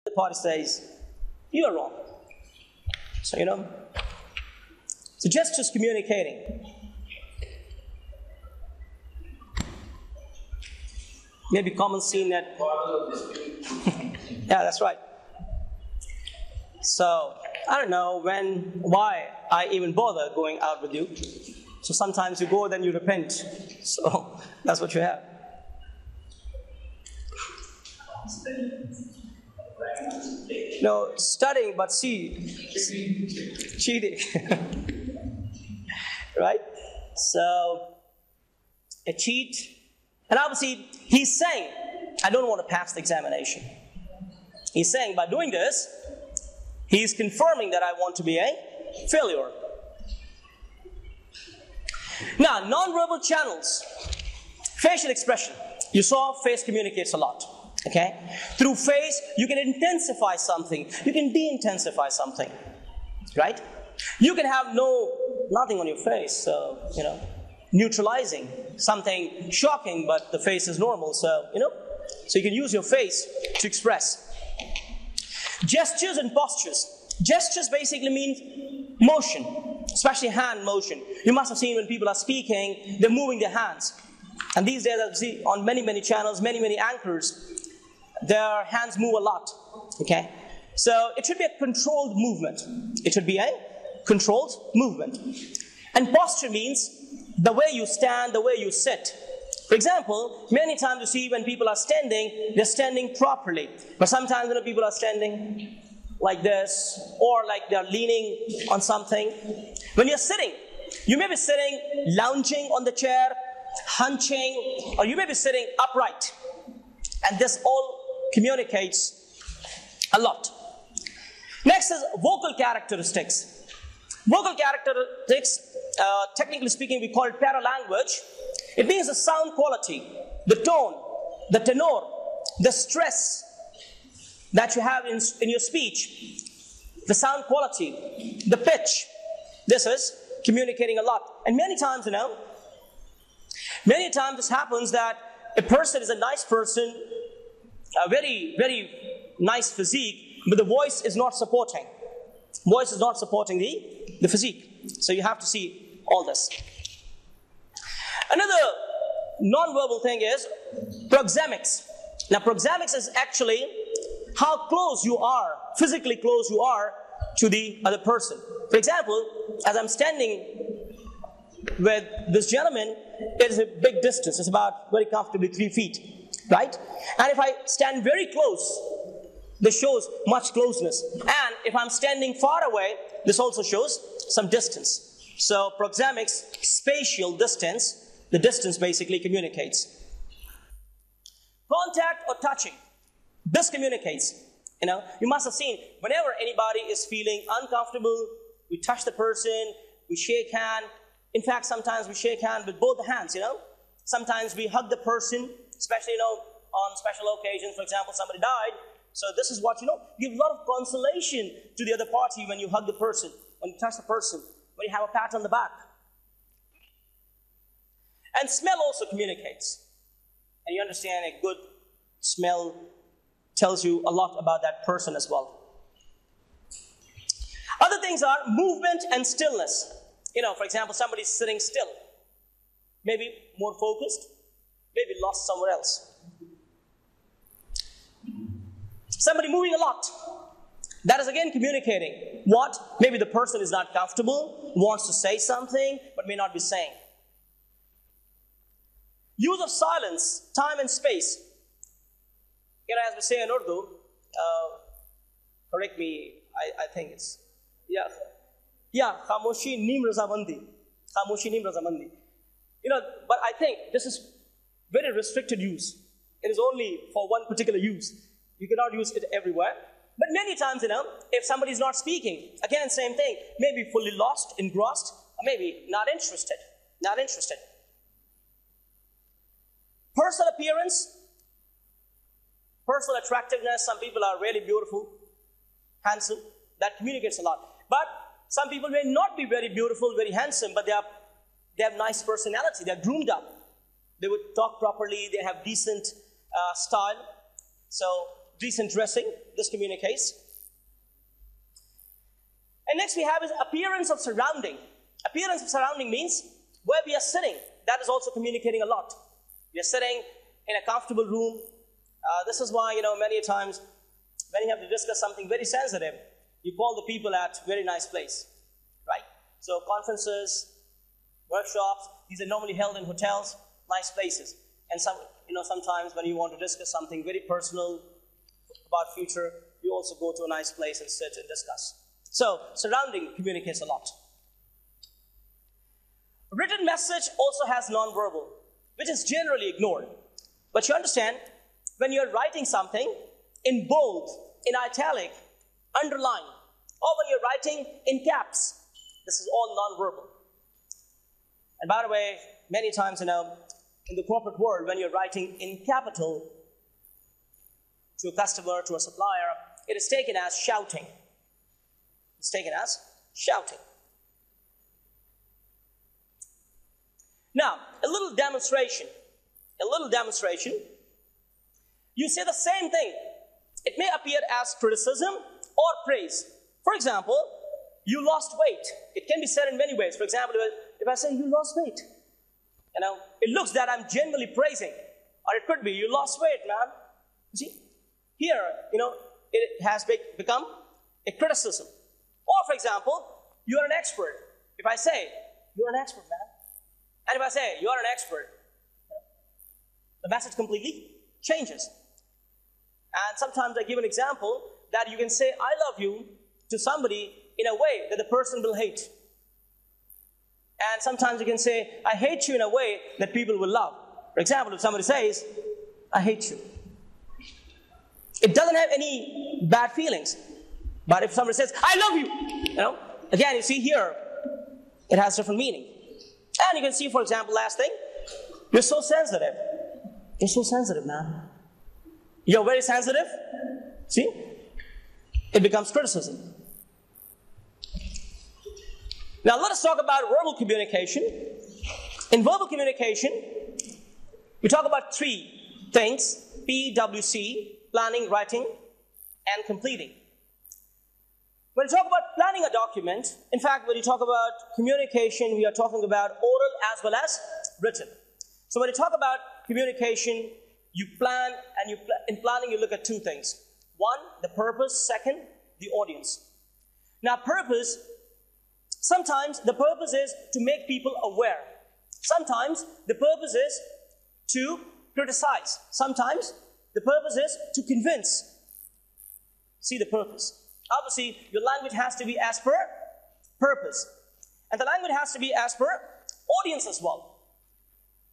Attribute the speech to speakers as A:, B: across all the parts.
A: The party says, you are wrong. So, so gestures communicating. Maybe common scene that. Yeah, that's right. So, I don't know why I even bother going out with you. So sometimes you go, then you repent. So, that's what you have. No, studying, but cheating. Right? So, a cheat. And obviously, he's saying, I don't want to pass the examination. He's saying, by doing this, he's confirming that I want to be a failure. Now, non-verbal channels. Facial expression. You saw face communicates a lot. Okay? Through face, you can intensify something. You can de-intensify something. Right? You can have nothing on your face. So, neutralizing something shocking, but the face is normal. So, so you can use your face to express. Gestures and postures. Gestures basically mean motion, especially hand motion. You must have seen when people are speaking, they're moving their hands. And these days, I see on many channels, many anchors, their hands move a lot. Okay? So it should be a controlled movement. It should be a controlled movement. And posture means the way you stand, the way you sit. For example, many times you see when people are standing, they're standing properly. But sometimes when people are standing like this, or like they're leaning on something. When you're sitting, you may be sitting, lounging on the chair, hunching, or you may be sitting upright. And this all communicates a lot. Next is vocal characteristics. Vocal characteristics, technically speaking, we call it paralanguage. It means the sound quality, the tone, the tenor, the stress that you have in your speech, the sound quality, the pitch. This is communicating a lot. And many times, many times this happens that a person is a nice person, a very nice physique, but the voice is not supporting. Voice is not supporting the physique. So you have to see all this. Another non-verbal thing is proxemics. Now proxemics is actually how close you are, physically close you are to the other person. For example, as I'm standing with this gentleman, it is a big distance. It's about very comfortably 3 feet, right? And if I stand very close, this shows much closeness. And if I'm standing far away, this also shows some distance. So proxemics, spatial distance, the distance basically communicates. Contact or touching. This communicates. You must have seen, whenever anybody is feeling uncomfortable, we touch the person, we shake hand. In fact, sometimes we shake hand with both the hands, Sometimes we hug the person, especially, on special occasions. For example, somebody died. So this is what, give a lot of consolation to the other party when you hug the person, when you touch the person, when you have a pat on the back. And smell also communicates. And you understand a good smell tells you a lot about that person as well. Other things are movement and stillness. For example, somebody's sitting still. Maybe more focused, maybe lost somewhere else. Somebody moving a lot. That is again communicating. What? Maybe the person is not comfortable, wants to say something, but may not be saying. Use of silence, time and space. As we say in Urdu, correct me, I think it's, khamoshi neem razabandi. Khamoshi neem razabandi. But I think this is very restricted use. It is only for one particular use. You cannot use it everywhere. But many times, if somebody is not speaking, again, same thing. Maybe fully lost, engrossed, or maybe not interested. Not interested. Personal appearance, personal attractiveness. Some people are really beautiful, handsome. That communicates a lot. But some people may not be very beautiful, very handsome, but they have nice personality. They're groomed up. They would talk properly. They have decent style. So decent dressing. This communicates. And next we have is appearance of surrounding. Appearance of surrounding means where we are sitting. That is also communicating a lot. We are sitting in a comfortable room. This is why, many times when you have to discuss something very sensitive, you call the people at a very nice place, right? So conferences, workshops, these are normally held in hotels, nice places. And sometimes when you want to discuss something very personal about future, you also go to a nice place and sit and discuss. So surrounding communicates a lot. Written message also has nonverbal, which is generally ignored. But you understand, when you're writing something in bold, in italic, underline, or when you're writing in caps, this is all nonverbal. And by the way, many times, in the corporate world, when you're writing in capital to a customer, to a supplier, it is taken as shouting. It's taken as shouting. Now, a little demonstration. You say the same thing. It may appear as criticism or praise. For example, you lost weight. It can be said in many ways. For example, if I say you lost weight, it looks that I'm genuinely praising. Or it could be, you lost weight, man. You see? Here, it has become a criticism. Or, for example, you're an expert. If I say, you're an expert, man. And if I say, you're an expert, the message completely changes. And sometimes I give an example that you can say, I love you to somebody in a way that the person will hate. And sometimes you can say, I hate you in a way that people will love. For example, if somebody says, I hate you, it doesn't have any bad feelings. But if somebody says, I love you, again, you see here, it has different meaning. And you can see, for example, last thing, you're so sensitive. You're so sensitive, man. You're very sensitive. See? It becomes criticism. Now let us talk about verbal communication. In verbal communication, we talk about three things: PWC, planning, writing, and completing. When you talk about planning a document, in fact, when you talk about communication, we are talking about oral as well as written. So when you talk about communication, you plan, and in planning you look at two things. One, the purpose. Second, the audience. Now purpose, sometimes the purpose is to make people aware. Sometimes the purpose is to criticize. Sometimes the purpose is to convince. See the purpose. Obviously, your language has to be as per purpose. And the language has to be as per audience as well.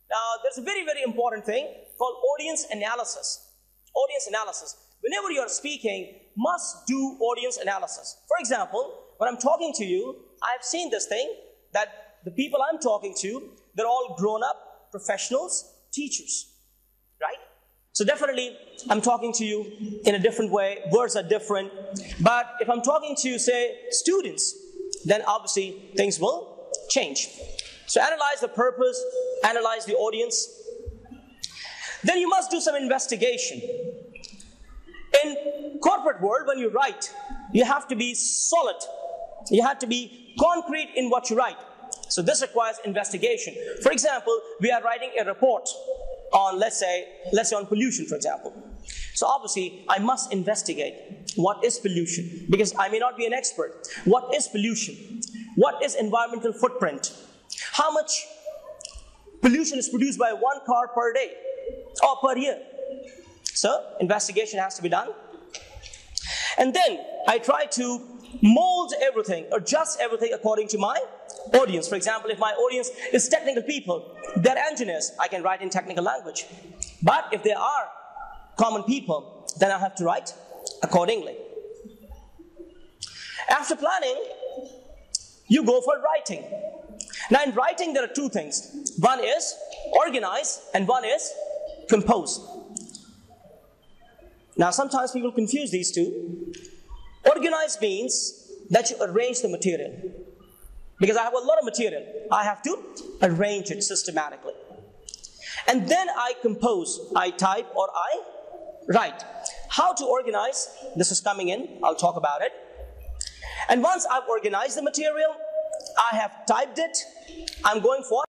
A: Now, there's a very, very important thing called audience analysis. Audience analysis. Whenever you're speaking, must do audience analysis. For example, when I'm talking to you, I've seen this thing that the people I'm talking to, they're all grown-up professionals, teachers, right? So definitely, I'm talking to you in a different way. Words are different. But if I'm talking to, say, students, then obviously things will change. So analyze the purpose, analyze the audience. Then you must do some investigation. In corporate world, when you write, you have to be solid. You have to be concrete in what you write. So this requires investigation. For example, we are writing a report on, let's say on pollution, for example. So obviously, I must investigate what is pollution, because I may not be an expert. What is pollution? What is environmental footprint? How much pollution is produced by one car per day or per year? So investigation has to be done. And then I try to mold everything, adjust everything according to my audience. For example, if my audience is technical people, they're engineers, I can write in technical language. But if they are common people, then I have to write accordingly. After planning, you go for writing. Now in writing, there are two things. One is organize and one is compose. Now sometimes people confuse these two. Organize means that you arrange the material. Because I have a lot of material, I have to arrange it systematically. And then I compose, I type or I write. how to organize. This is coming in. I'll talk about it. And once I've organized the material, I have typed it, I'm going for